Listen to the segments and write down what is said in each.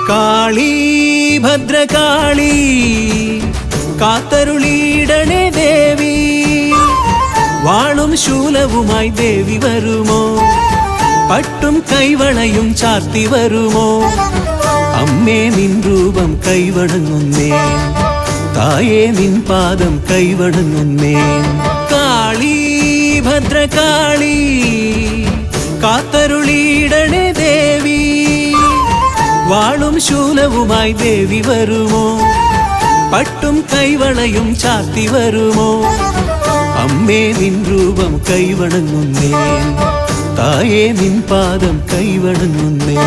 കാളി ഭദ്രകാളി കാത്തരുളിയിടണേ ദേവി, വാളും ശൂലവുമായി ദേവി വരുമോ? പട്ടും കൈവളയും ചാർത്തി വരുമോ? അമ്മേ നിൻ രൂപം കൈവണങ്ങുന്നേ, തായേ നിൻ പാദം കൈവണങ്ങുന്നേ. കാളി ഭദ്രകാളി കാത്തരുളിയിടണേ ദേവി, വാളും ശൂലവുമായി ദേവി വരുമോ? പട്ടും കൈവളയും ചാർത്തി വരുമോ? അമ്മേ നിൻ രൂപം കൈവണങ്ങുന്നേ, തായേ നിൻ പാദം കൈവണങ്ങുന്നേ.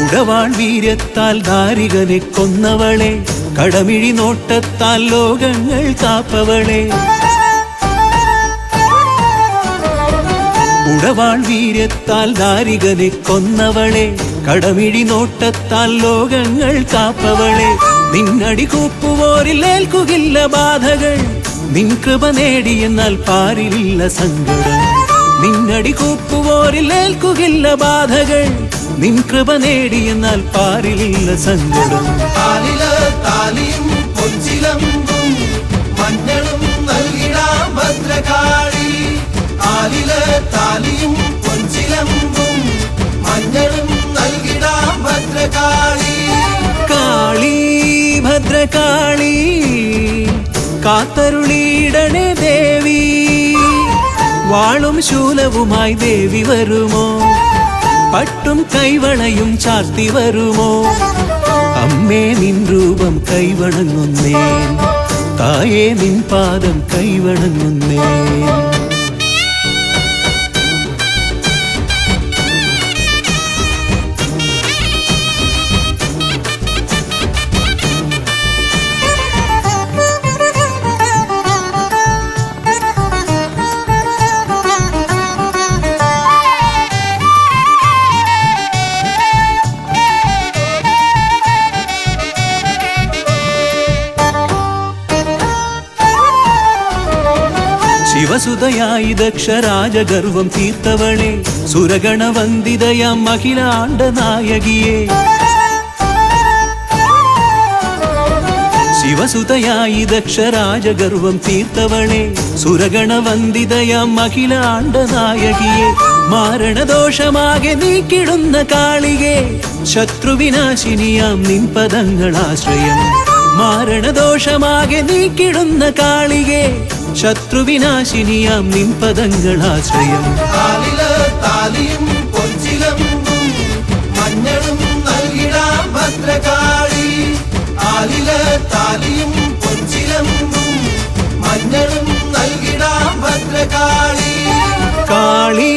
ഉടവാൾ വീര്യത്താൽ ദാരികനെ കൊന്നവളെ, കടമിഴി നോട്ടത്താൽ ലോകങ്ങൾ കാപ്പവളെ. ഉടവാൾ വീര്യത്താൽ ദാരികനെ കൊന്നവളെ, കടമിഴി നോട്ടത്താൽ ലോകങ്ങൾ കാപ്പവളെ. നിന്നടി കൂപ്പുവോരിൽ ഏൽക്കുകില്ല ബാധകൾ, നിൻ കൃപ നേടിയെന്നാൽ പാരിലില്ല സങ്കടം. നിന്നടി കൂപ്പുവോരിൽ ഏൽക്കുകില്ല ബാധകൾ, നിൻ കൃപ നേടിയെന്നാൽ പാരിലില്ല സങ്കടം. താലിയും പൊഞ്ചിലമ്പും മഞ്ഞളും നൽകിടാം ഭദ്രകാളി. താലിയും പൊഞ്ചിലമ്പും മഞ്ഞളും നൽകിടാം ഭദ്രകാളി. കാളി ഭദ്രകാളി കാത്തരുളിയിടണേ ദേവി, വാളും ശൂലവുമായി ദേവി വരുമോ? പട്ടും കൈവളയും ചാർത്തി വരുമോ? അമ്മേ നിൻ രൂപം കൈവണങ്ങുന്നേ, തായേ നിൻ പാദം കൈവണങ്ങുന്നേ. ശിവസുതയായി ദക്ഷരാജഗർവം തീർത്തവളെ, സുരഗണവന്ദിതയാം മഹിളാണ്ട നായകിയെ. ശിവസുതയായി ദക്ഷരാജഗർവം തീർത്തവളെ, സുരഗണവന്ദിതയാം മഹിളാണ്ട നായകിയെ. മാരണദോഷമാകെ നീക്കിടുന്ന കാളികെ, ശത്രുവിനാശിനിയാം നിൻ പദങ്ങളാശ്രയം. മാരണദോഷമാകെ നീക്കിടുന്ന കാളികെ, ശത്രുവിനാശിനിയാം നിൻ പദങ്ങളാശ്രയം. താലിയും പൊഞ്ചിലമ്പും മഞ്ഞളും നൽകിടാം ഭദ്രകാളി. താലിയും പൊഞ്ചിലമ്പും മഞ്ഞളും നൽകിടാം ഭദ്രകാളി. കാളി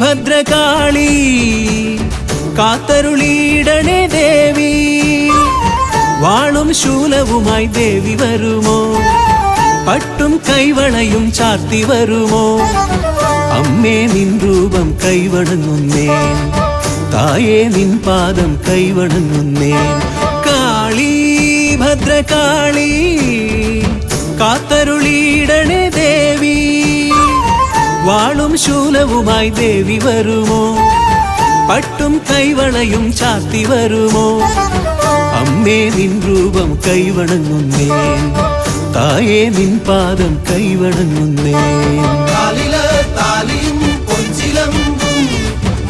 ഭദ്രകാളി കാത്തരുളിയിടണേ ദേവി, വാളും ശൂലവുമായി ദേവി വരുമോ? പട്ടും കൈവളയും ചാർത്തി വരുമോ? അമ്മേ നിൻ രൂപം കൈവണങ്ങുന്നേ, തായേ നിൻ പാദം കൈവണങ്ങുന്നേ. കാളി ഭദ്രകാളി കാത്തരുളിയിടണേ ദേവി, വാളും ശൂലവുമായി ദേവി വരുമോ പട്ടും കൈവളയും ചാർത്തി വരുമോ അമ്മേ നിൻ രൂപം കൈവണങ്ങുന്നേ തായേ നിൻ പാദം കൈവണങ്ങുന്നേ കാലില് താലിയും പൊൻചിലമ്പും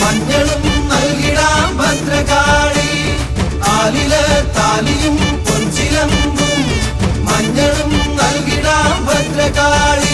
മഞ്ഞളും നൽകിടാം ഭദ്രകാളി കാലില് താലിയും പൊൻചിലമ്പും മഞ്ഞളും നൽകിടാം ഭദ്രകാളി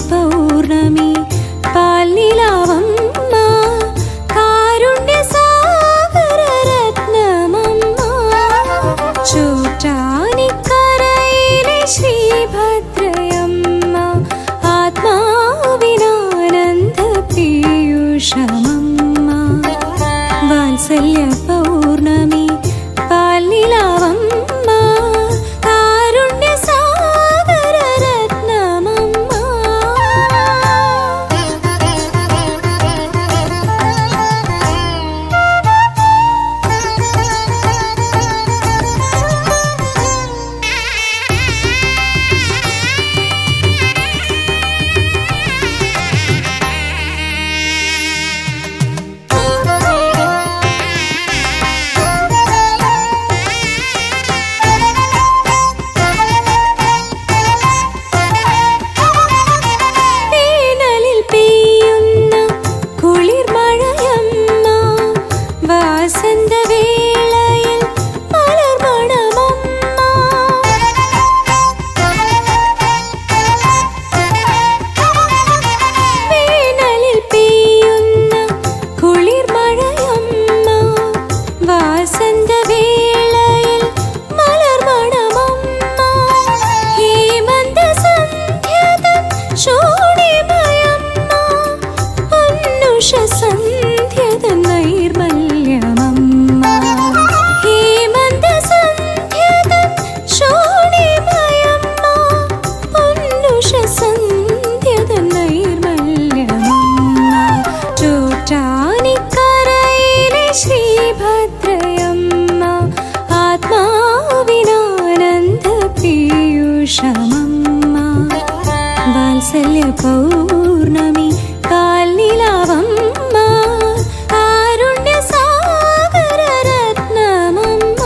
പൗർണമി പാൽനിലാവമ്മ കാരുണ്യസാഗരരത്നമമ്മ ചോറ്റാനിക്കരയിലെ ശ്രീഭദ്രയമ്മ ആത്മാവിനാനന്ദ പീയൂഷമമ്മ വാത്സല്യ പൗർണമി പാൽനിലാവമ്മ കാരുണ്യസാഗരരത്നമമ്മ വേനലിൽ പെയ്യുന്ന കുളിർമഴയമ്മ വാസന്തവേളയിൽ മലർമണമമ്മ വേനലിൽ പെയ്യുന്ന കുളിർമഴയമ്മ വാസന്തവേളയിൽ മലർമണമമ്മ ഹേമന്തസന്ധ്യതൻ ശോണിമയമ്മ പൊന്നുഷസന്ധ്യതൻ നൈർമല്യമമ്മ ഹേമന്തസന്ധ്യതൻ ശോണിമയമ്മ പൊന്നുഷസന്ധ്യതൻ നൈർമല്യമമ്മ ചോറ്റാനിക്കരയിലെ ശ്രീഭദ്രയമ്മ ആത്മാവിനാനന്ദ പീയൂഷമമ്മ വാത്സല്യ പൗർണമി പാൽനിലാവമ്മ കാരുണ്യസാഗരരത്നമമ്മ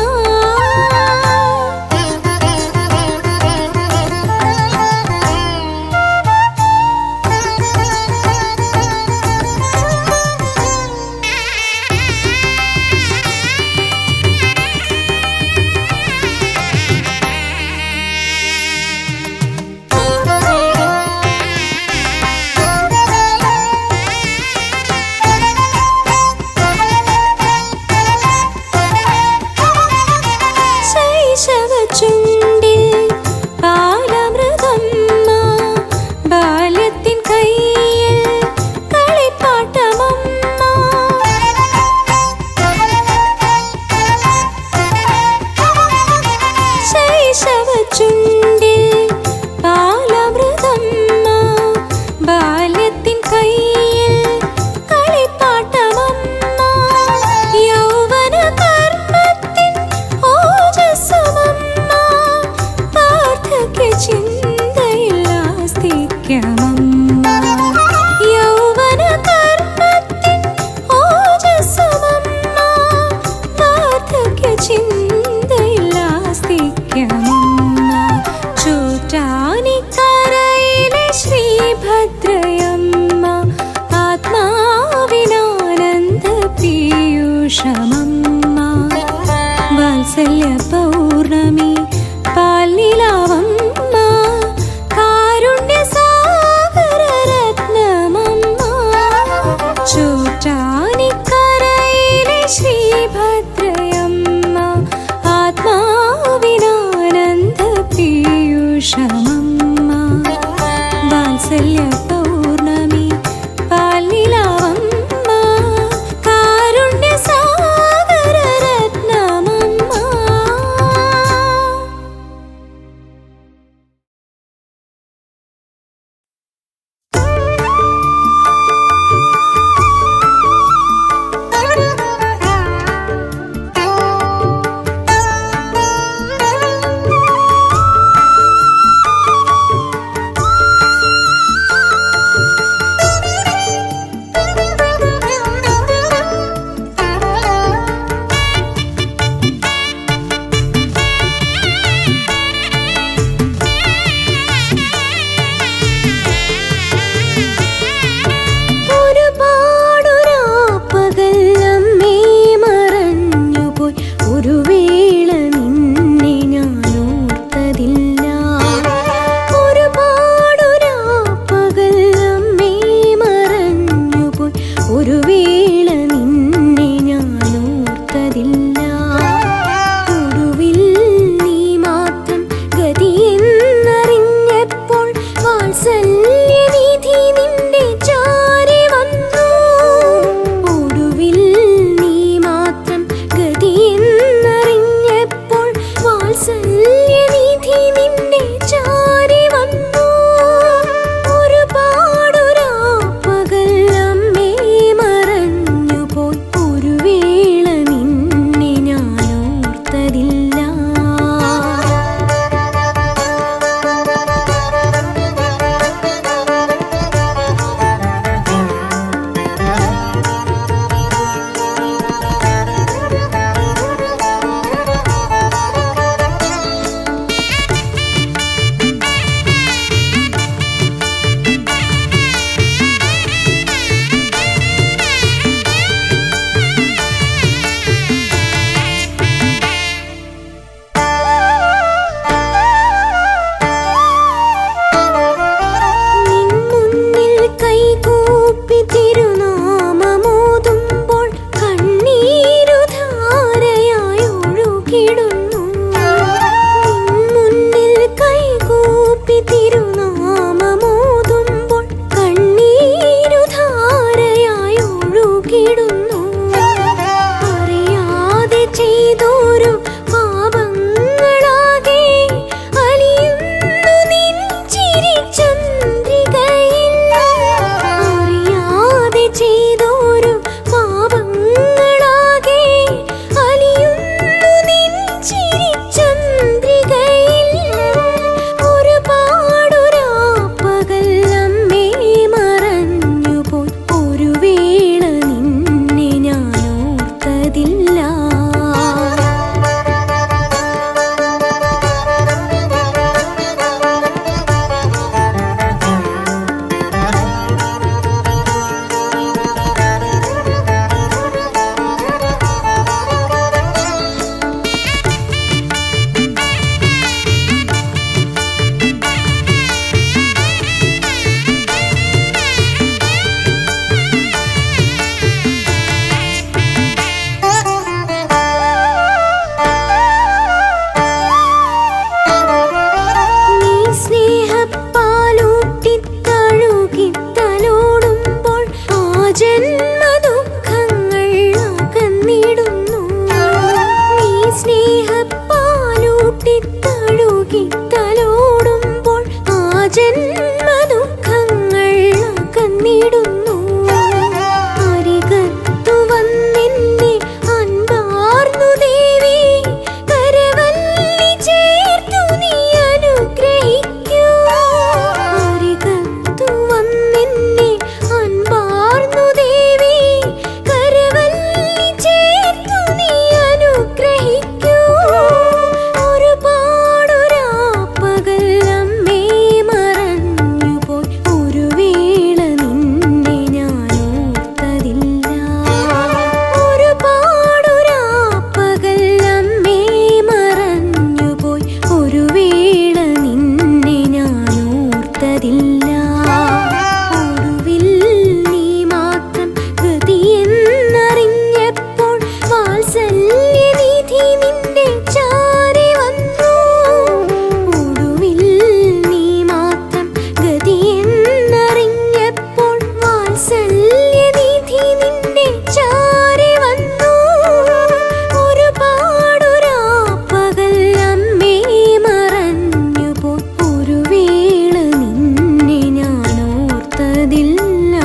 മറന്നതില്ല.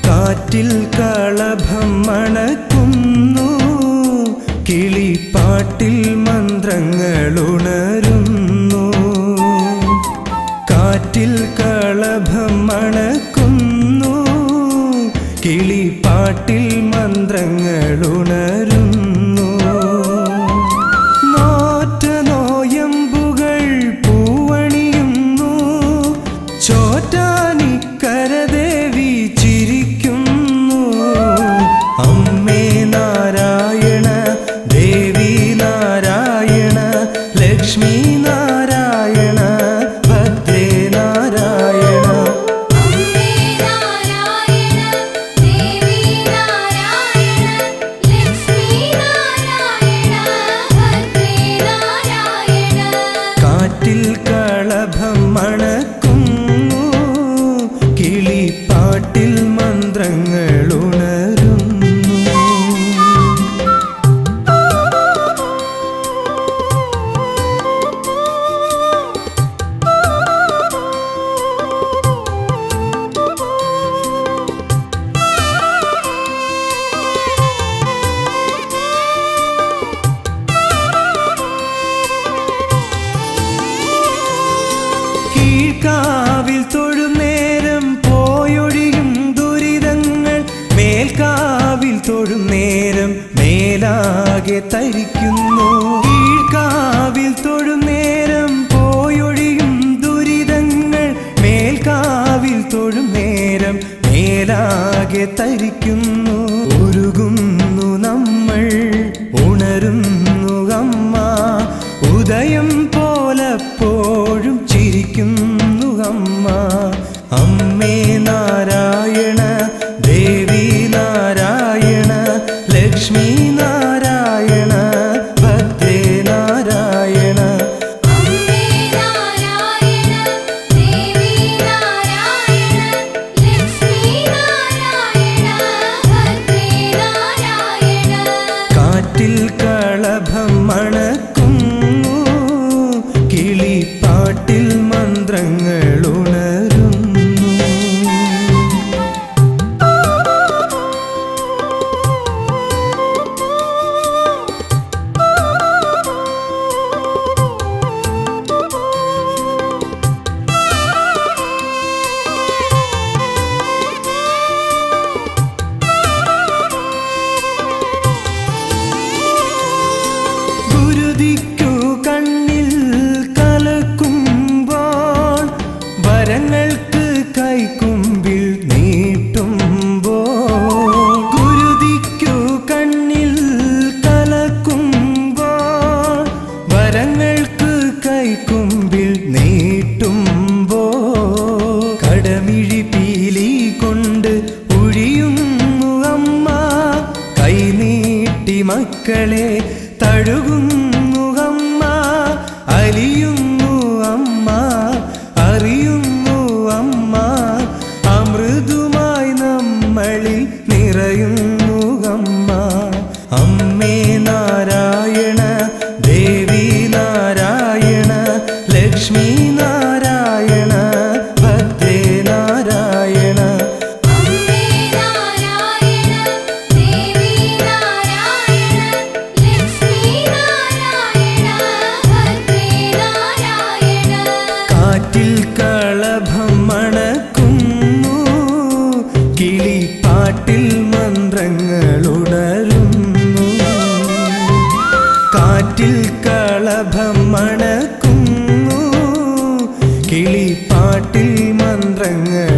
കാറ്റിൽ കളഭം മണക്കുന്നു, കിളിപ്പാട്ടിൽ മന്ത്രങ്ങളുണരുന്നു. കാറ്റിൽ കളഭം മണക്കുന്നു, കിളിപ്പാട്ടിൽ മന്ത്രങ്ങളുണരുന്നു. നോറ്റ നോയമ്പുകൾ പൂവണിയുന്നു, ചോറ്റാനിക്കരദേവി ചിരിക്കുന്നു. അമ്മേ നാരായണ, ദേവി നാരായണ, ലക്ഷ്മി നാരായണ, ഭദ്രേ നാരായണ. അമ്മേ നാരായണ, ദേവി നാരായണ, ലക്ഷ്മി നാരായണ, ഭദ്രേ നാരായണ. കാറ്റിൽ കളഭം മണക്കുന്നു, കിളിപ്പാട്ടിൽ മന്ത്രങ്ങളുണരുന്നു. കീഴ്ക്കാവിൽ തൊഴുന്നേരം പോയൊഴിയും ദുരിതങ്ങൾ മേൽക്കാവിൽ തൊഴുന്നേരം മേലാകെ തരിക്കുന്നു. കീഴ്ക്കാവിൽ തൊഴുന്നേരം പോയൊഴിയും ദുരിതങ്ങൾ മേൽക്കാവിൽ തൊഴുന്നേരം മേലാകെ തരിക്കുന്നു. ഉരുകുന്നു നമ്മൾ, ഉണരുന്നു അമ്മ, ഉദയം പോലപ്പോഴും ചിരിക്കുന്നു അമ്മ. അമ്മേ നാരായണ, ദേവി നാരായണ, ലക്ഷ്മി നാരായണ, ഭദ്രേ നാരായണ. അമ്മേ നാരായണ, ദേവി നാരായണ, ലക്ഷ്മി നാരായണ, ഭദ്രേ നാരായണ. കാറ്റിൽ കളഭം മണക്കുന്നു, കിളിപ്പാട്ടിൽ മന്ത്രങ്ങളുണരുന്നു. ഗുരുതിക്കു കണ്ണിൽ കലക്കുമ്പോൾ, വരങ്ങൾക്ക് കൈക്കുമ്പിൽ നീട്ടുമ്പോൾ. ഗുരുതിക്കു കണ്ണിൽ കലക്കുമ്പോൾ, വരങ്ങൾക്ക് കൈക്കുമ്പിൽ നീട്ടുമ്പോൾ. കടമിഴി പീലി കൊണ്ട് ഒഴിയുന്നു അമ്മ, കൈനീട്ടി മക്കളെ തഴുകുന്നു അമ്മ. അലിയുന്നു അമ്മ, അറിയുന്നു അമ്മ, അമൃതുമായി നമ്മളിൽ നിറയുന്നു അമ്മ. അമ്മേ നാരായണ, ദേവി നാരായണ, ലക്ഷ്മി നാരായണ, ഭദ്രേ നാരായണ. അമ്മേ നാരായണ, ദേവി നാരായണ, ലക്ഷ്മി നാരായണ, ഭദ്രേ നാരായണ. കാറ്റിൽ കളഭം മണക്കുന്നു, കിളിപ്പാട്ടിൽ മന്ത്രങ്ങളുണരുന്നു. കാറ്റിൽ കളഭം മണക്കുന്നു, കിളിപ്പാട്ടിൽ മന്ത്രങ്ങളുണരുന്നു.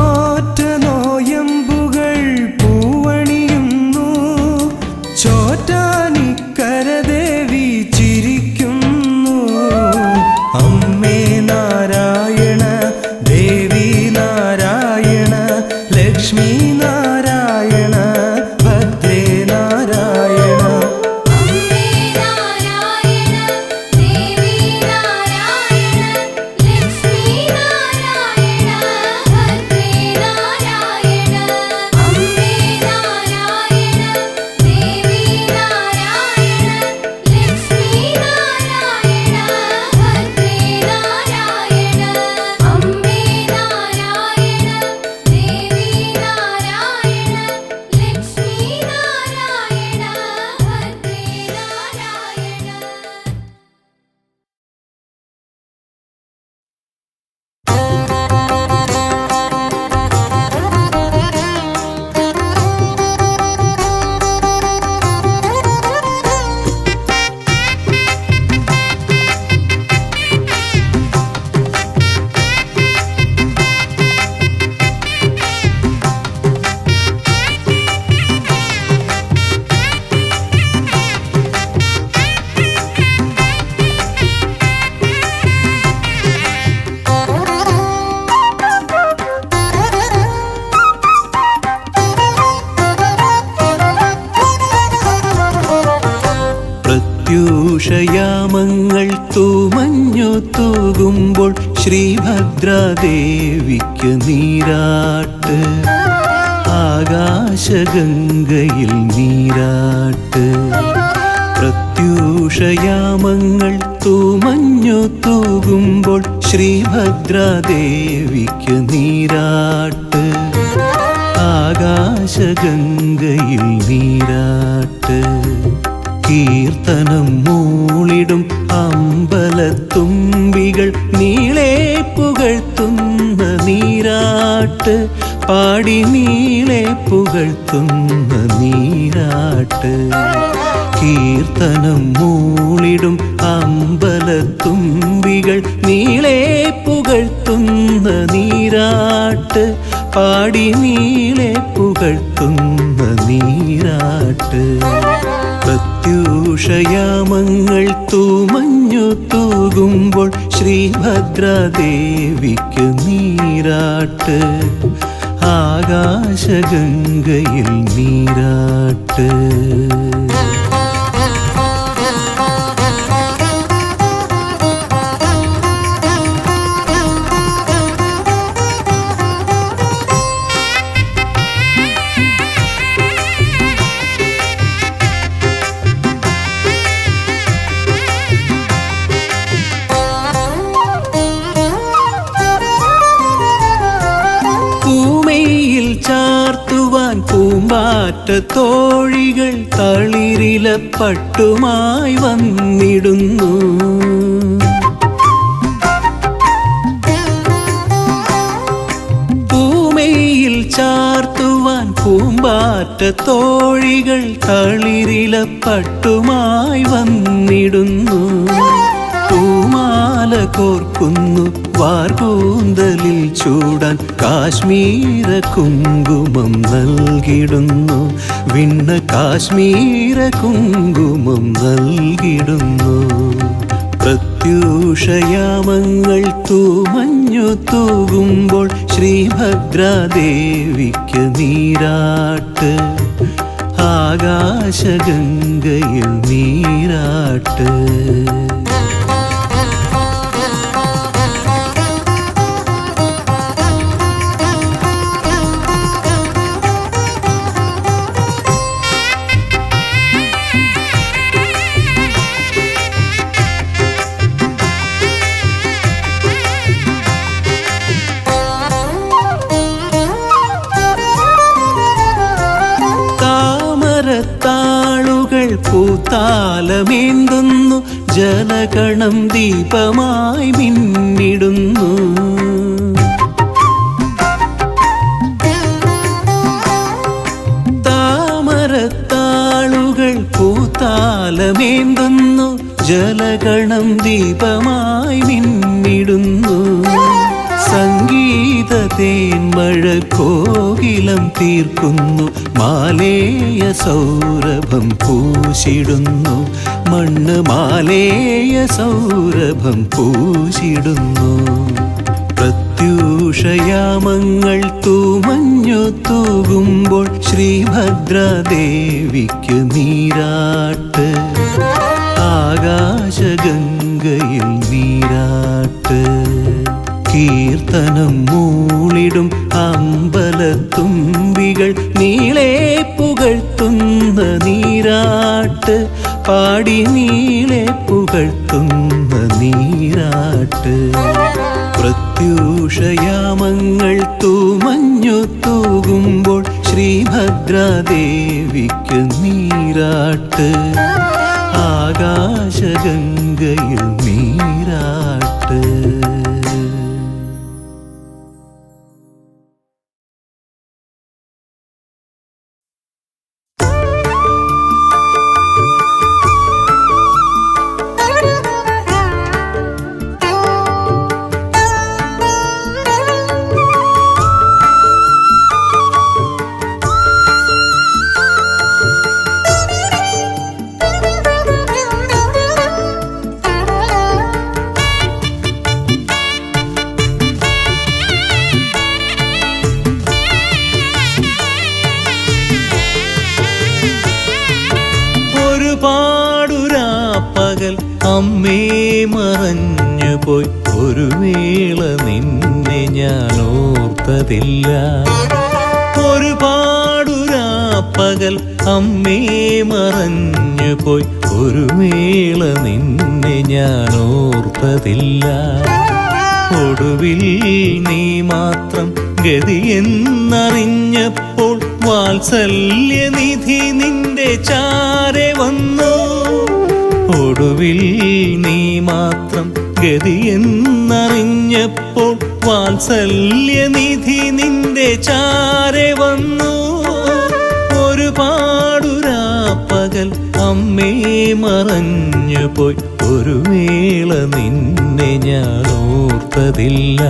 ആറ്റ നോയമ്പുകൾ പൂവണിയുന്നു, ചോറ്റാനിക്കരദേവി ചിരിക്കുന്നു. അമ്മേ നാരായണ, ശ്രീഭദ്രാദേവിക്ക് നീരാട്ട് ആകാശഗംഗയിൽ നീരാട്ട് പ്രത്യൂഷയാമങ്ങൾ തൂമഞ്ഞു തൂകുമ്പോൾ ശ്രീഭദ്രാദേവിക്ക് നീരാട്ട് ആകാശഗംഗയിൽ നീരാട്ട് കീർത്തനം മൂളിടും അമ്പലത്തുമ്പികൾ നീളെ പുകഴ്ത്തുന്ന നീരാട്ട് പാടി നീളെ പുകഴ്ത്തുന്ന നീരാട്ട് കീർത്തനം മൂളിടും അമ്പലത്തുമ്പികൾ നീളെ പുകഴ്ത്തുന്ന നീരാട്ട് പാടി നീളെ പുകഴ്ത്തുന്ന നീരാട്ട് പ്രത്യൂഷയാമങ്ങൾ തൂമഞ്ഞു തൂകുമ്പോൾ ശ്രീഭദ്രാദേവിക്ക് നീരാട്ട് ആകാശഗംഗയിൽ നീരാട്ട് പൂമയിൽ ചാർത്തുവാൻ പൂമ്പാറ്റ തോഴികൾ തളിരില പട്ടുമായി വന്നിടുന്നു പൂമയിൽ ചാർത്തുവാൻ പൂമ്പാറ്റ തോഴികൾ തളിരില പട്ടുമായി വന്നിടുന്നു പൂമാല കോർക്കുന്നു വാർകൂന്തലിൽ ചൂടാൻ കാശ്മീര കുങ്കുമം നൽകിടുന്നു വിണ്ണ കാശ്മീര കുങ്കുമം നൽകിടുന്നു പ്രത്യൂഷയാമങ്ങൾ തൂമഞ്ഞു തൂകുമ്പോൾ ശ്രീഭദ്രാദേവിക്ക് നീരാട്ട് ആകാശഗംഗയിൽ നീരാട്ട് താമരത്താളുകൾ പൂത്താലമേന്തുന്നു ജലകണം ദീപമായി മിന്നിടുന്നു താമരത്താളുകൾ പൂത്താലമേന്തുന്നു ജലകണം ദീപമായി മിന്നിടുന്നു സംഗീത തേന്മഴ കോകിലം തീർക്കുന്നു മാലേയ സൗരഭം പൂശിടുന്നു മണ്ണ് മാലേയ സൗരഭം പൂശിടുന്നു പ്രത്യൂഷയാമങ്ങൾ തൂമഞ്ഞു തൂകുമ്പോൾ ശ്രീഭദ്രാദേവിക്ക് നീരാട്ട് ആകാശഗംഗയിൽ നീരാട്ട് കീർത്തനം മൂളിടും അമ്പലത്തുമ്പികൾ നീളെ പുകഴ്ത്തുന്ന നീരാട്ട് പാടി നീളെ പുകഴ്ത്തുന്ന നീരാട്ട് പ്രത്യൂഷയാമങ്ങൾ തൂമഞ്ഞു തൂകുമ്പോൾ ശ്രീഭദ്രാദേവിക്ക് നീരാട്ട് ആകാശഗംഗയിൽ നീരാട്ട് ഒരുപാടുരാപ്പകൽ അമ്മേ മറഞ്ഞു പോയി ഒരു വേള നിന്നെ ഞാൻ ഓർത്തതില്ല. ഒരുപാടുരാപ്പകൽ അമ്മേ മറഞ്ഞു പോയി ഒരു വേള നിന്നെ ഞാൻ ഓർത്തതില്ല. ഒടുവിൽ നീ മാത്രം ഗതിയെന്നറിഞ്ഞപ്പോൾ വാത്സല്യനിധി നിന്റെ ചാരെ വന്നു. ഒടുവിൽ നീ മാത്രം ഗതിയെന്നറിഞ്ഞപ്പോൾ വാത്സല്യനിധി നിന്റെ ചാരെ വന്നു. ഒരുപാടുരാപ്പകൽ അമ്മേ മറഞ്ഞു പോയി ഒരു വേള നിന്നെ ഞാൻ ഓർത്തതില്ല.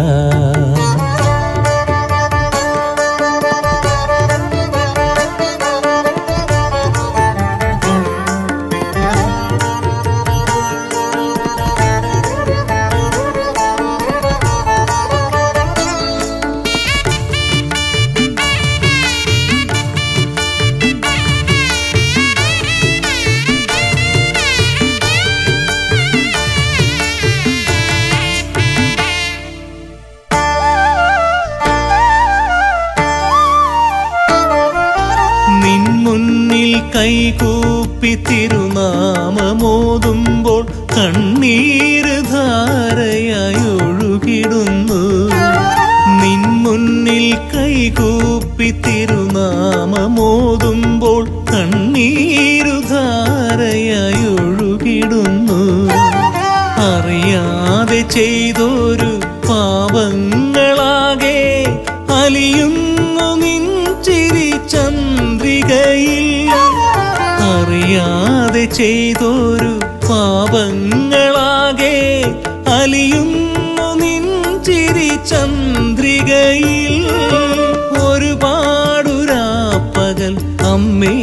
കൈകൂപ്പി തിരുനാമമോതുമ്പോൾ കണ്ണീര് ധാരയായി ഒഴുകിടുന്നു. നിൻ മുന്നിൽ കൈകൂപ്പി തിരുനാമമോതുമ്പോൾ കണ്ണീരു ധാരയായി ഒഴുകിടുന്നു. അറിയാതെ ചെയ്തൊരു പാപങ്ങളാകെ അലിയുന്നു നിൻ ചിരി ചന്ദ്രികയിൽ. അറിയാതെ ചെയ്തൊരു പാപങ്ങളാകെ അലിയുന്നു നിൻ ചിരി ചന്ദ്രികയിൽ. ഒരുപാടുരാപ്പകൽ അമ്മേ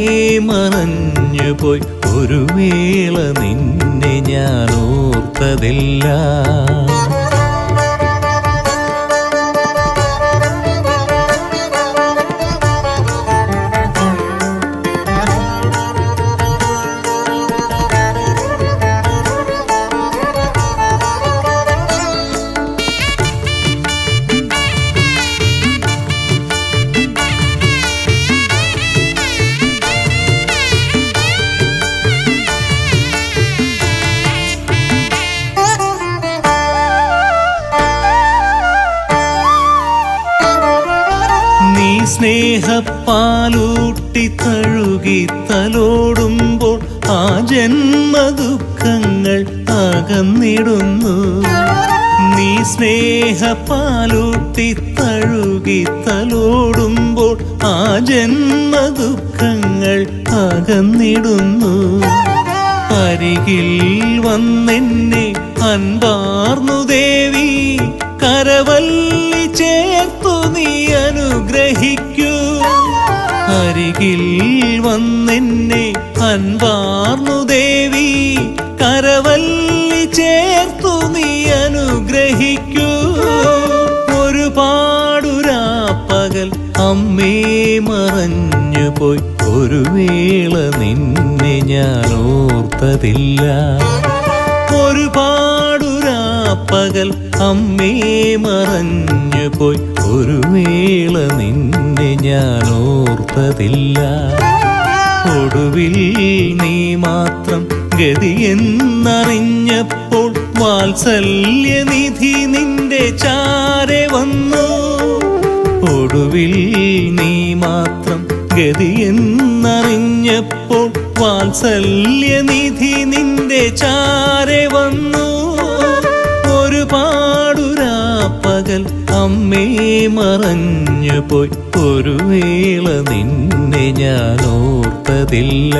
മറഞ്ഞു പോയി ഒരു വേള നിന്നെ ഞാൻ ഓർത്തതില്ല. സ്നേഹപ്പാലൂട്ടി തഴുകി തലോടുമ്പോൾ ആ ജന്മദുഃഖങ്ങൾ അകന്നിടുന്നു. നീ സ്നേഹപ്പാലൂട്ടി തഴുകി തലോടുമ്പോൾ ആ ജന്മദുഃഖങ്ങൾ അകന്നിടുന്നു. അരികിൽ വന്നെന്നെ അൻപാർന്നു ദേവി കരവല്ലി ചേർത്തു നീ അനുഗ്രഹിക്കൂ. അരികിൽ വന്നെന്നെ അൻപാർന്നു ദേവി കരവല്ലി ചേർത്തു നീ അനുഗ്രഹിക്കൂ. ഒരുപാടുരാപ്പകൽ അമ്മേ മറഞ്ഞു പോയി ഒരു വേള നിന്നെ ഞാൻ ഓർത്തതില്ല. ഒരുപാടുരാപ്പകൽ അമ്മേ മറഞ്ഞു പോയി ഒരു വേള നിന്നെ ഞാൻ ഓർത്തതില്ല. ഒടുവിൽ നീ മാത്രം ഗതിയെന്നറിഞ്ഞപ്പോൾ വാത്സല്യനിധി നിന്റെ ചാരെ വന്നു. ഒടുവിൽ നീ മാത്രം ഗതിയെന്നറിഞ്ഞപ്പോൾ വാത്സല്യനിധി നിന്റെ ചാരെ വന്നു. ഒരുപാടുരാപ്പകൽ അമ്മേ മറഞ്ഞു പോയി ഒരു വേള നിന്നെ ഞാൻ ഓർത്തതില്ല.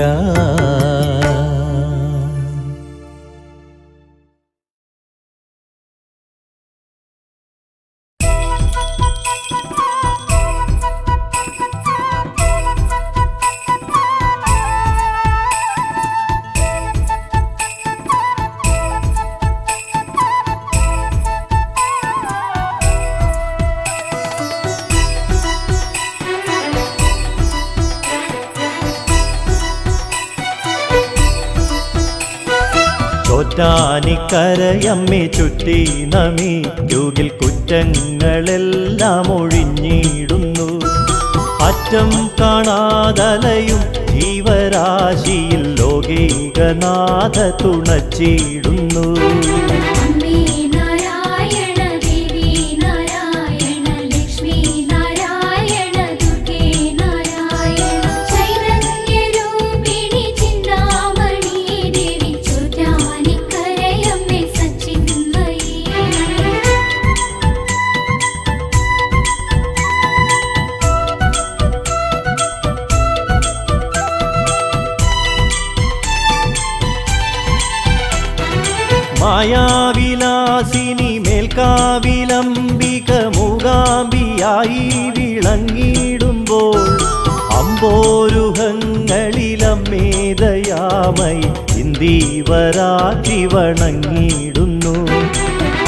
ചോറ്റാനിക്കരയമ്മേ ചുറ്റി നമിക്കുകിൽ കുറ്റങ്ങളെല്ലാം ഒഴിഞ്ഞിടുന്നു. അറ്റം കാണാതലയും ജീവരാശിയിൽ ലോകൈകനാഥ തുണച്ചിടുന്നു. അമ്മേ നാരായണ ദേവി നാരായണ ലക്ഷ്മി നാരായണ ദുർഗേ നാരായണ ചൈതന്യരൂപിണി ചിന്താമണി ദേവി ചോറ്റാനിക്കരയമ്മേ സച്ചിന്മയി. മായാവിലാസിനി മേൽക്കാവിലംബിക മൂകാംബിയായി വിളങ്ങിടുമ്പോൾ അമ്പോരുഹങ്ങളിലമ്മേദയാമയി ഇന്ദീവരാത്രി വണങ്ങിടുന്നു.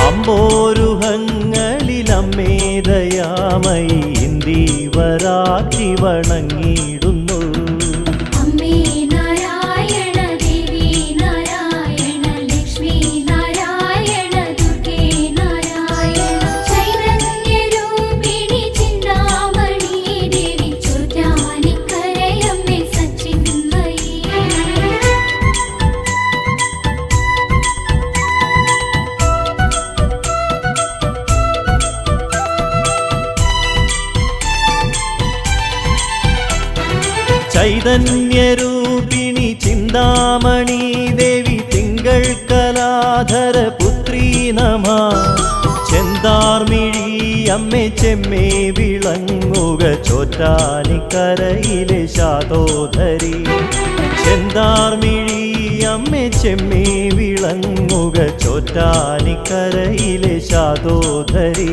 അമ്പോരുഹങ്ങളിലമ്മേദയാമയി ഇന്ദീവരാത്രി വണങ്ങിടുന്നു. അമ്മേ നാരായണ ദേവി നാരായണ ലക്ഷ്മി നാരായണ ദുർഗേ നാരായണ ചൈതന്യരൂപിണി ചിന്താമണി ദേവി ചോറ്റാനിക്കരയമ്മേ സച്ചിന്മയി. ചൈതന്യരൂപിണി ചിന്താമണി ദേവി തിങ്കൾ കലാധര പുത്രീ നമ. ചെന്താർമിഴി അമ്മേ ചെമ്മേ വിളങ്ങുക ചോറ്റാനിക്കരയിലെ ശാതോധരി. ചെന്താർമിഴി അമ്മേ ചെമ്മേ വിളങ്ങുക ചോറ്റാനിക്കരയിലെ ശാതോധരി.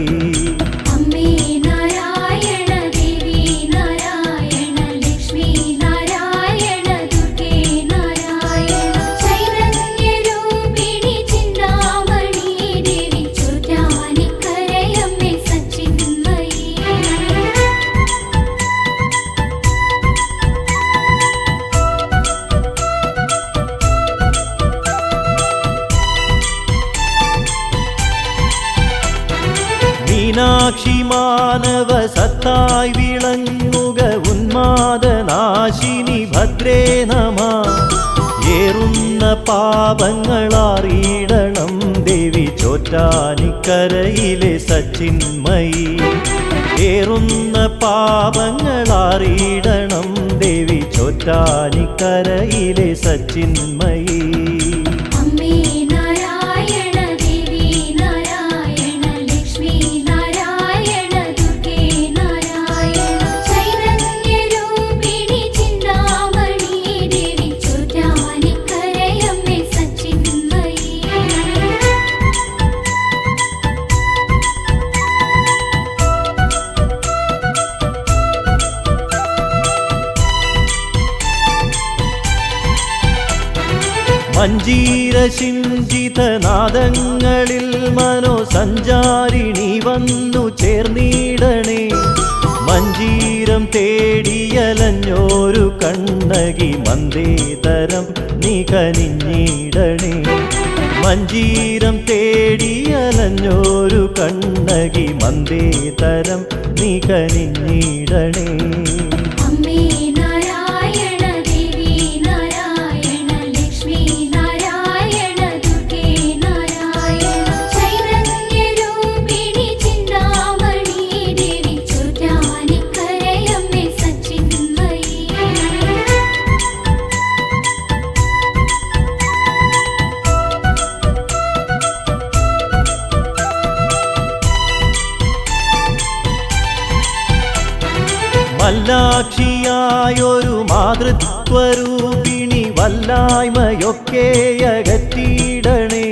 അമ്മേ നാരായണ ദേവി നാരായണ ലക്ഷ്മി നാരായണ ദുർഗേ നാരായണ ചൈതന്യരൂപിണി ചിന്താമണി ദേവി ചോറ്റാനിക്കരയമ്മേ സച്ചിന്മയി. മീനാക്ഷി മാനവ സത്തായി വിളങ്ങുക ഉന്മാദനാശിനി ഭദ്രേ നമ. ഏറുന്ന പാപങ്ങളറിയിടണം ദേവി ചോറ്റാനിക്കരയിലെ സച്ചിന്മയി. ഏറുന്ന പാപങ്ങളറിയിടണം ദേവി ചോറ്റാനിക്കരയിലെ സച്ചിന്മയി. അമ്മേ നാരായണ ദേവി നാരായണ ലക്ഷ്മി നാരായണ ദുർഗേ നാരായണ ചൈതന്യരൂപിണി ചിന്താമണി ദേവി ചോറ്റാനിക്കരയമ്മേ സച്ചിന്മയി. മഞ്ജീരശിഞ്ചിതനാദങ്ങളിൽ മനോസഞ്ചാരിണി വന്നു ചേർന്നിടണേ. മഞ്ജീരം തേടിയലഞ്ഞോരു കണ്ണകി മന്ദേതരം നീ കനിഞ്ഞിടണേ. മഞ്ജീരം തേടിയലഞ്ഞോരു കണ്ണകി മന്ദേതരം നീ കനിഞ്ഞിടണേ. അമ്മേ നാരായണ ദേവി നാരായണ ലക്ഷ്മി നാരായണ ദുർഗേ നാരായണ ചൈതന്യരൂപിണി ചിന്താമണി ദേവി ചോറ്റാനിക്കരയമ്മേ സച്ചിന്മയി. വല്ലാക്ഷിയായൊരു മാതൃത്വരൂപിണി വല്ലായ്മയൊക്കെ അകറ്റിയിടണേ.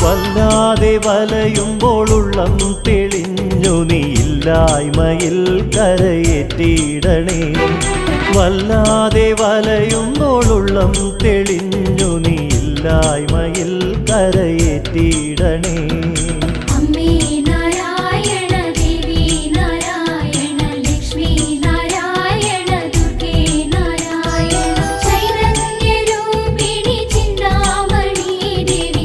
വല്ലാതെ വലയുമ്പോൾ ഉള്ളം തെളിഞ്ഞു നീ ഇല്ലായ്മയിൽ കരയേറ്റിയിടണേ. വല്ലാതെ വലയുമ്പോൾ ഉള്ളം തെളിഞ്ഞു നീ ഇല്ലായ്മയിൽ കരയേറ്റിയിടണേ. അമ്മേ നാരായണ ദേവി നാരായണ ലക്ഷ്മി നാരായണ ദുർഗേ നാരായണ ചൈതന്യരൂപിണി ചിന്താമണി ദേവി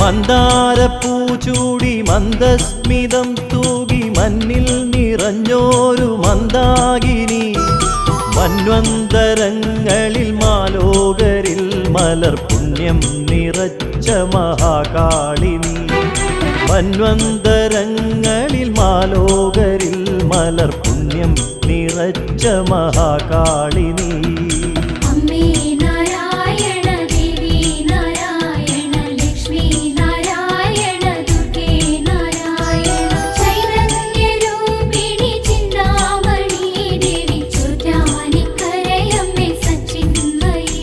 മന്ദാരപ്പൂ ചൂടി മന്ദസ്മിതം തൂകി മഞ്ഞിൽ നിറഞ്ഞോരു മന്ദാകിനി മന്വന്തരങ്ങളിൽ മാലോകരിൽ മലർ പുണ്യം നിറച്ച മഹാകാളിനി മന്വന്തരങ്ങളിൽ മാലോകരിൽ മലർ പുണ്യം നിറച്ച മഹാകാളിനി അമ്മേ നാരായണ ദേവി നാരായണ ലക്ഷ്മി നാരായണ ദുർഗേ നാരായണ ചൈതന്യരൂപിണി ചിന്താമണി ദേവി ചോറ്റാനിക്കരയമ്മേ സച്ചിന്മയി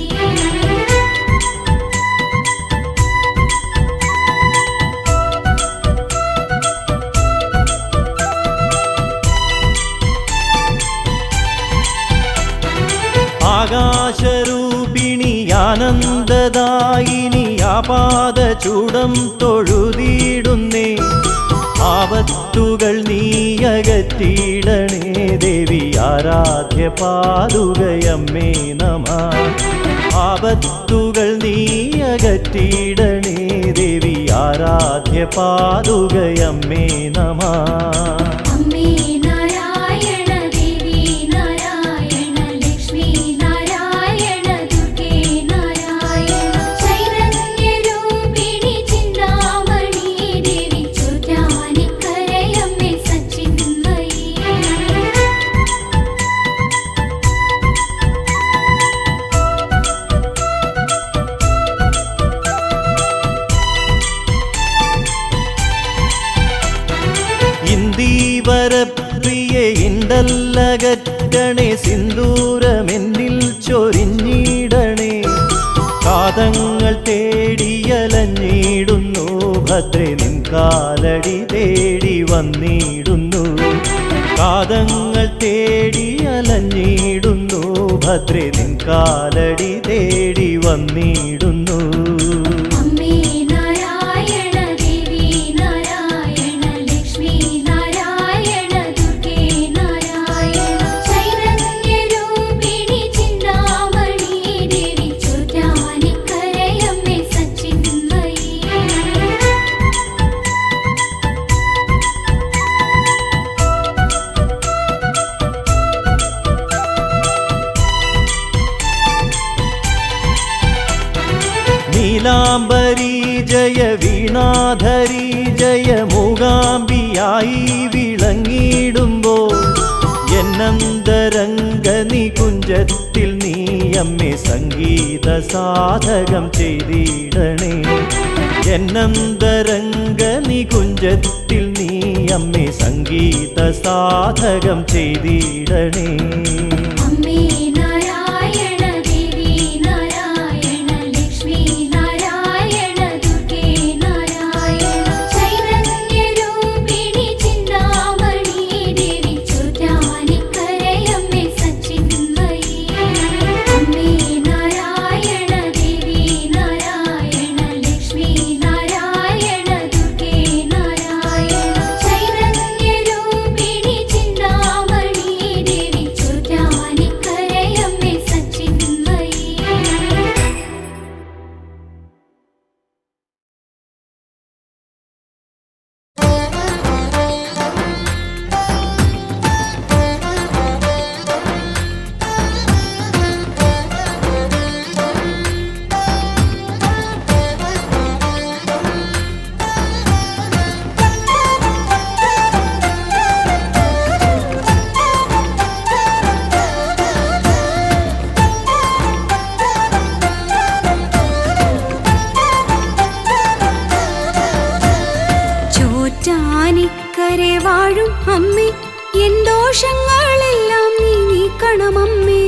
ആകാശരൂപിണി ആനന്ദദായിനി ആപാദചൂടം തൊഴുതിയിടുന്നേ ആപത്തുകൾ നീയകറ്റിയിടണേ ദേവി ആരാധ്യ പാതുകയമ്മേ നമഃ ആപത്തുകൾ നീയകറ്റിയിടണേ ദേവി ആരാധ്യ പാതുകയമ്മേ നമഃ അമ്മേ നാരായണ ദേവി നാരായണ ലക്ഷ്മി നാരായണ ദുർഗേ നാരായണ ചൈതന്യരൂപിണി ചിന്താമണി ദേവി ചോറ്റാനിക്കരയമ്മേ സച്ചിന്മയി ഇന്ദീവരപ്രിയെ ഇണ്ടല്ലകറ്റണേ സിന്ദൂരമെന്നിൽ ചൊരിഞ്ഞിടണേ കാതങ്ങൾ തേടിയലഞ്ഞിടുന്നു ഭദ്രേ നിൻ കാലടി തേടി വന്നിടുന്നു കാതങ്ങൾ തേടിയലഞ്ഞിടുന്നു ഭദ്രേ നിൻ കാലടി തേടി വന്നിടുന്നു അമ്മേ നാരായണ ദേവി നാരായണ ലക്ഷ്മി നാരായണ ദുർഗേ നാരായണ ചൈതന്യരൂപിണി ചിന്താമണി ദേവി ചോറ്റാനിക്കരയമ്മേ സച്ചിന്മയി നീലാംബരി ജയ വീണാധരി ജയ മൂകാംബിയായി വിളങ്ങിടുമ്പോൾ എന്നന്തരംഗ നികുഞ്ചത്തിൽ നീ അമ്മേ സംഗീത സാധകം ചെയ്തിടണേ എന്നന്തരംഗ നികുഞ്ചത്തിൽ നീ അമ്മേ സംഗീത സാധകം ചെയ്തിടണേ അമ്മേ നാരായണ ദേവി നാരായണ ലക്ഷ്മി നാരായണ ദുർഗേ നാരായണ ചൈതന്യരൂപിണി ചിന്താമണി ദേവി ചോറ്റാനിക്കരയമ്മേ സച്ചിന്മയി അമ്മേ നാരായണ ദേവി നാരായണ ലക്ഷ്മി നാരായണ ദുർഗേ നാരായണ ചൈതന്യരൂപിണി ചിന്താമണി ദേവി ചോറ്റാനിക്കരയമ്മേ സച്ചിന്മയി ചോറ്റാനിക്കരെ വാഴും അമ്മേ എൻ ദോഷങ്ങളെല്ലാം നീ നീക്കണമമ്മേ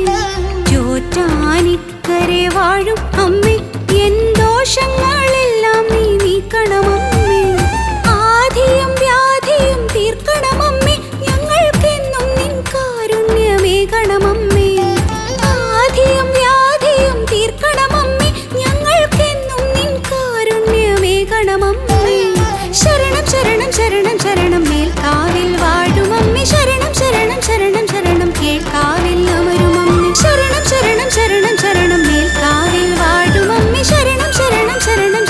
ചോറ്റാനിക്കരെ വാഴും അമ്മേ എൻ ദോഷങ്ങളെല്ലാം നീ നീക്കണമമ്മേ ആധിയും വ്യാധിയും തീർക്കണമമ്മേ ഞങ്ങൾക്കെന്നും നിൻ കാരുണ്യമേകണമമ്മേ ആധിയും വ്യാധിയും തീർക്കണമമ്മേ ഞങ്ങൾക്കെന്നും നിൻ കാരുണ്യമേകണമമ്മേ ശരണം ശരണം ശരണം ശരണം മേൽക്കാവിൽ വാഴുമമ്മേ ശരണം ശരണം ശരണം ശരണം കേൾക്കാവിൽ അമരുമമ്മേ ശരണം ശരണം ശരണം ശരണം മേൽക്കാവിൽ വാഴുമമ്മേ ശരണം ശരണം ശരണം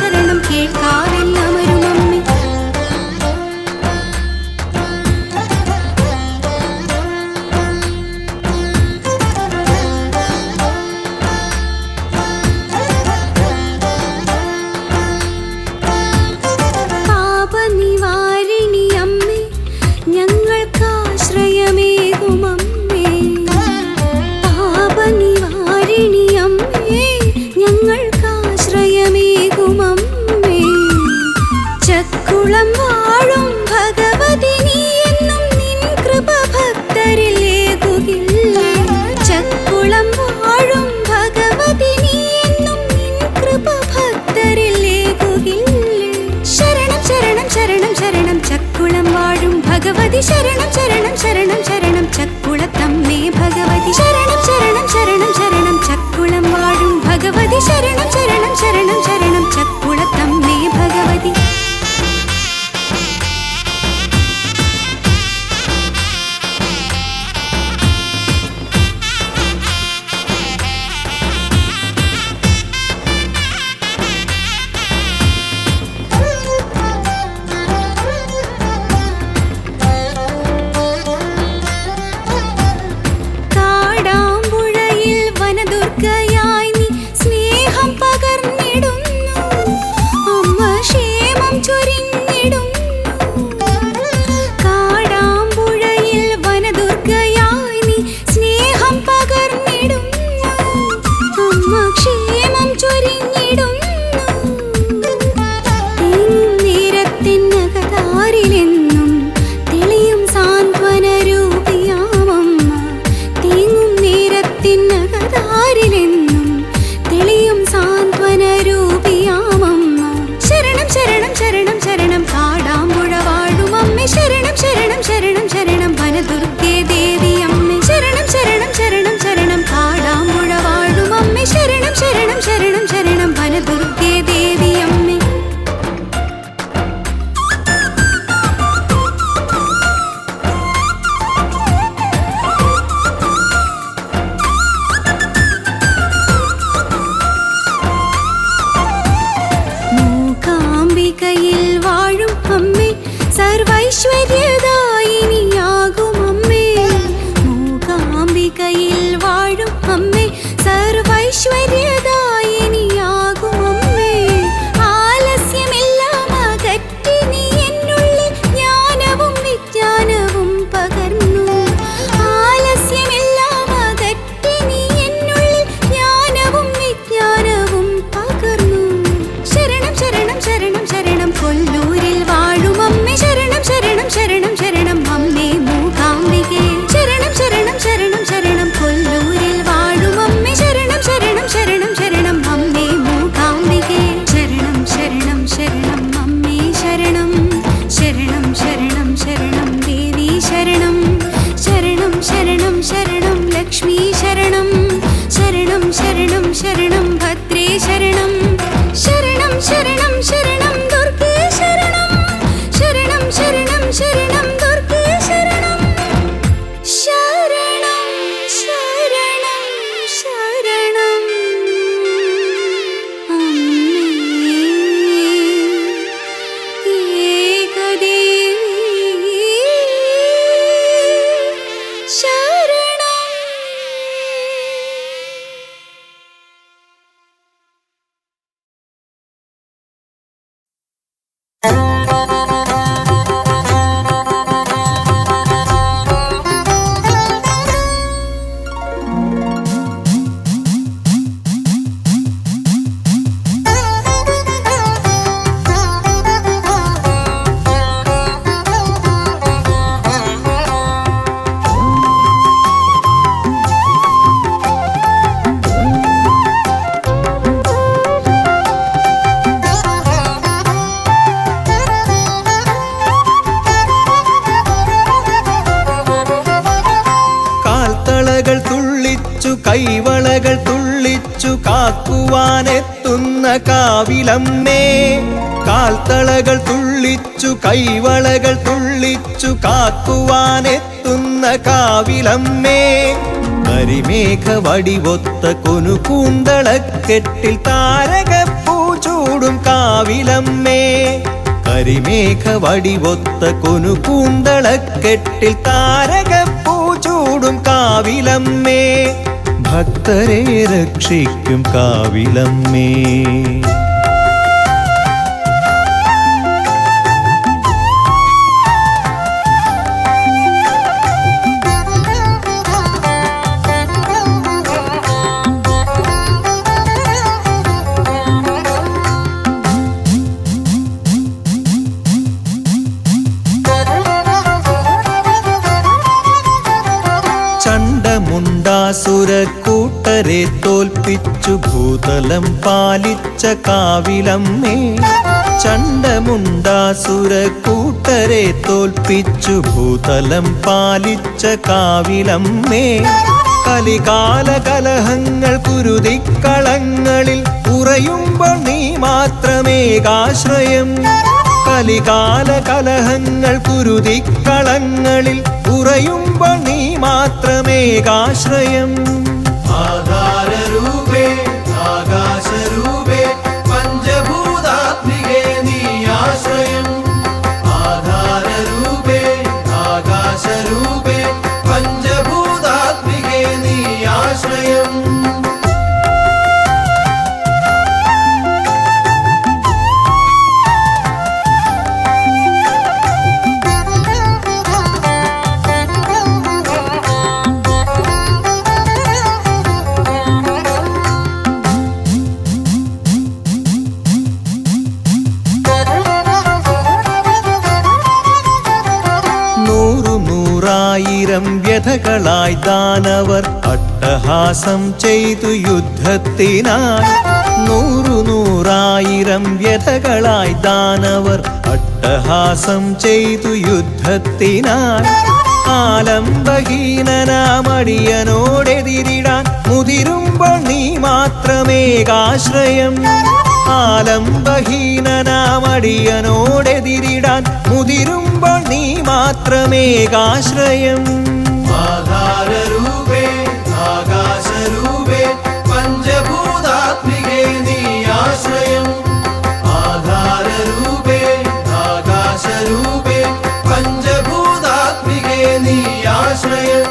ഭഗവതി ശരണം ശരണം ശരണം ശരണം ചക്കുളത്തമ്മേ ഭഗവതി ശരണം ശരണം ശരണം ശരണം ചക്കുളം വാഴും ഭഗവതി ശരണം ശരണം ശരണം ശരണം ചക്കുളത്തമ്മേ ഭഗവതി കൈവളകൾ തുള്ളിച്ചു കാക്കുവാനെത്തുന്ന കാവിലമ്മേ കാൽത്തളകൾ തുള്ളിച്ചു കൈവളകൾ തുള്ളിച്ചു കാക്കുവാനെത്തുന്ന കാവിലമ്മേ കരിമേഘ വടിവൊത്ത കൊനുകൂന്തളക്കെട്ടിൽ താരകപ്പൂ ചൂടും കാവിലമ്മേ കരിമേഘ വടിവൊത്ത കൊനുകൂന്തളക്കെട്ടിൽ താരകപ്പൂ ചൂടും കാവിലമ്മേ ഭക്തരെ രക്ഷിക്കും കാവിലമ്മേ ചണ്ഡമുണ്ടാസുരക്കൂട്ടരെ തോൽപ്പിച്ചു ഭൂതലം പാലിച്ച കാവിലമ്മേ ചണ്ടമുണ്ടാസുര കൂട്ടരെ തോൽപ്പിച്ചു ഭൂതലം പാലിച്ച കാവിലമ്മേ. കലികാല കലഹങ്ങൾ കുരുതിക്കളങ്ങളിൽ ഉറയുമ്പോൾ നീ മാത്രമേകാശ്രയം. കലികാല കലഹങ്ങൾ കുരുതിക്കളങ്ങളിൽ ഉറയുമ്പോൾ നീ മാത്രമേകാശ്രയം. ആധാരരൂപേ ആകാശരൂപേ പഞ്ചഭൂതാത്മികേ നീ ആശ്രയം. ആധാരരൂപേ ആകാശരൂപേ പഞ്ചഭൂതാത്മികേ നീ ആശ്രയം. നൂറായിരം വ്യഥകളായി ദാനവർ അട്ടഹാസം ചെയ്തു യുദ്ധത്തിനായി. നൂറായിരം വ്യഥകളായി ദാനവർ അട്ടഹാസം ചെയ്തു യുദ്ധത്തിനായി. ആലംബഹീനനാമടിയനോടെതിരിടാൻ മുതിരുമ്പോൾ നീ മാത്രമേകാശ്രയം. ആലംബഹീനനാമടിയനോടെതിരിടാൻ മുതിരുമ്പോൾ നീ മാത്രമേകാശ്രയം. ആധാരരൂപേ ആകാശരൂപേ പഞ്ചഭൂതാത്മികേ നീ ആശ്രയം. ആധാരരൂപേ ആകാശരൂപേ പഞ്ചഭൂതാത്മികേ നീ ആശ്രയം.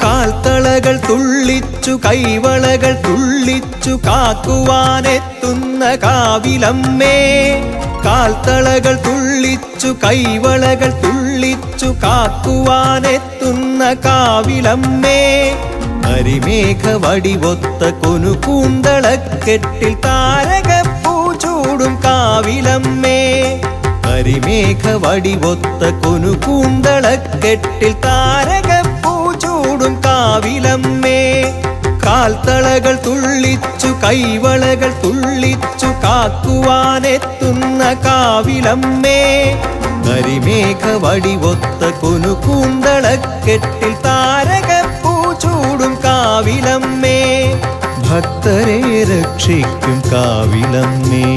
കാൽത്തളകൾ തുള്ളിച്ചു കൈവളകൾ തുള്ളിച്ചു കാക്കുവാനെത്തുന്ന കാവിലമ്മേ. കാൽത്തളകൾ തുള്ളിച്ചു കൈവളകൾ തുള്ളിച്ചു കാക്കുവാനെത്തുന്ന കാവിലമ്മേ. കരിമേഘ വടിവൊത്ത കൊനുകൂന്തളക്കെട്ടിൽ താരകപ്പൂ ചൂടും കാവിലമ്മേ. കരിമേഘ വടിവൊത്ത കൊനുകൂന്തളക്കെട്ടിൽ താരകപ്പൂ ചൂടും കാവിലമ്മേ. കാൽത്തളകൾ തുള്ളിച്ചു കൈവളകൾ തുള്ളിച്ചു കാക്കുവാനെത്തുന്ന കാവിലമ്മേ. കരിമേഘ വടിവൊത്ത കൊനുകൂന്തളക്കെട്ടിൽ താരകപ്പൂ ചൂടും കാവിലമ്മേ. ഭക്തരെ രക്ഷിക്കും കാവിലമ്മേ.